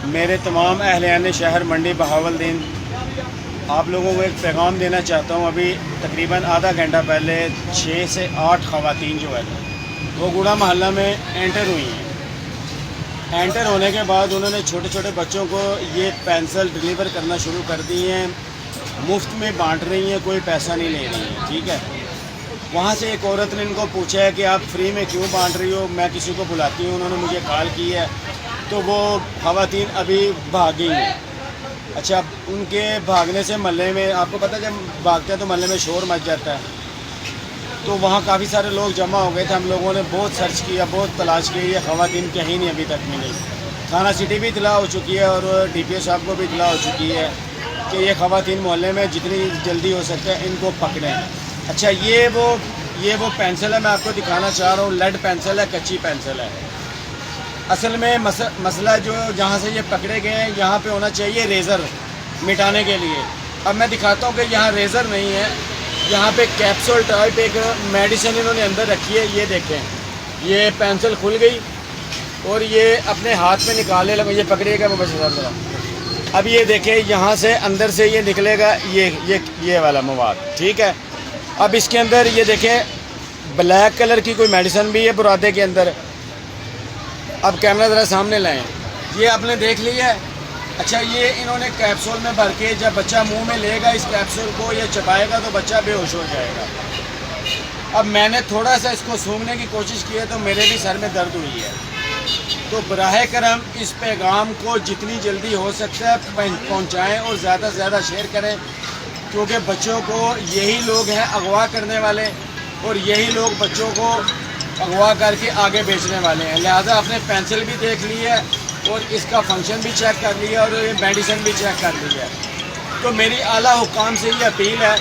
میرے تمام اہلیان شہر منڈی بہاولدین، آپ لوگوں کو ایک پیغام دینا چاہتا ہوں۔ ابھی تقریباً آدھا گھنٹہ پہلے 6 سے 8 خواتین جو ہے وہ گوڑا محلہ میں انٹر ہوئی ہیں۔ انٹر ہونے کے بعد انہوں نے چھوٹے چھوٹے بچوں کو یہ پینسل ڈلیور کرنا شروع کر دی ہیں، مفت میں بانٹ رہی ہیں، کوئی پیسہ نہیں لے رہی ہیں، ٹھیک ہے۔ وہاں سے ایک عورت نے ان کو پوچھا ہے کہ آپ فری میں کیوں بانٹ رہی ہو، میں کسی کو بلاتی ہوں، انہوں نے مجھے کال کی ہے، تو وہ خواتین ابھی بھاگ گئی ہیں۔ اچھا، ان کے بھاگنے سے محلے میں، آپ کو پتہ ہے جب بھاگتے ہیں تو محلے میں شور مچ جاتا ہے، تو وہاں کافی سارے لوگ جمع ہو گئے تھے۔ ہم لوگوں نے بہت سرچ کیا، بہت تلاش کی، یہ خواتین کہیں نہیں ابھی تک ملی۔ تھانہ سٹی بھی اطلاع ہو چکی ہے اور ڈی پی او صاحب کو بھی اطلاع ہو چکی ہے کہ یہ خواتین محلے میں جتنی جلدی ہو سکتا ہے ان کو پکڑیں۔ اچھا، یہ وہ پینسل ہے، میں آپ کو دکھانا چاہ رہا ہوں، لیڈ پینسل ہے، کچی پینسل ہے۔ اصل میں مسئلہ جو جہاں سے یہ پکڑے گئے ہیں، یہاں پہ ہونا چاہیے ریزر مٹانے کے لیے۔ اب میں دکھاتا ہوں کہ یہاں ریزر نہیں ہے، یہاں پہ کیپسول ٹائپ ایک میڈیسن انہوں نے اندر رکھی ہے۔ یہ دیکھیں، یہ پینسل کھل گئی اور یہ اپنے ہاتھ میں نکالنے لگا، یہ پکڑیے گا وہ ذرا۔ اب یہ دیکھیں، یہاں سے اندر سے یہ نکلے گا یہ والا مواد، ٹھیک ہے۔ اب اس کے اندر یہ دیکھیں، بلیک کلر کی کوئی میڈیسن بھی ہے برادے کے اندر۔ اب کیمرہ ذرا سامنے لائیں، یہ آپ نے دیکھ لیا ہے۔ اچھا، یہ انہوں نے کیپسول میں بھر کے، جب بچہ منہ میں لے گا اس کیپسول کو یا چبائے گا تو بچہ بے ہوش ہو جائے گا۔ اب میں نے تھوڑا سا اس کو سونگھنے کی کوشش کی ہے تو میرے بھی سر میں درد ہوئی ہے۔ تو براہ کرم اس پیغام کو جتنی جلدی ہو سکتا ہے پہنچائیں اور زیادہ سے زیادہ شیئر کریں، کیونکہ بچوں کو یہی لوگ ہیں اغوا کرنے والے، اور یہی لوگ بچوں کو اغوا کر کے آگے بیچنے والے ہیں۔ لہٰذا آپ نے پینسل بھی دیکھ لی ہے اور اس کا فنکشن بھی چیک کر لیا اور یہ میڈیسن بھی چیک کر لی ہے۔ تو میری اعلیٰ حکام سے یہ اپیل ہے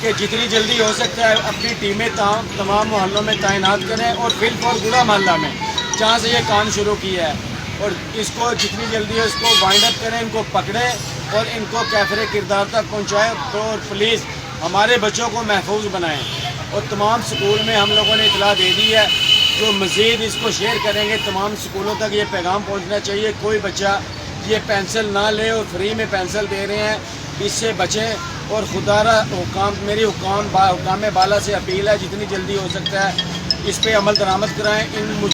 کہ جتنی جلدی ہو سکتا ہے اپنی ٹیمیں تمام محلوں میں تعینات کریں، اور فل فور گوڑا محلہ میں جہاں سے یہ کام شروع کیا ہے، اور اس کو جتنی جلدی ہو اس کو وائنڈ اپ کریں، ان کو پکڑیں اور ان کو کیفر کردار تک پہنچائیں۔ تو پلیز ہمارے بچوں کو محفوظ بنائیں، اور تمام سکول میں ہم لوگوں نے اطلاع دے دی ہے، جو مزید اس کو شیئر کریں گے تمام سکولوں تک یہ پیغام پہنچنا چاہیے، کوئی بچہ یہ پینسل نہ لے، اور فری میں پینسل دے رہے ہیں، اس سے بچیں۔ اور خدا را میری حکام بالا سے اپیل ہے جتنی جلدی ہو سکتا ہے اس پہ عمل درآمد کرائیں۔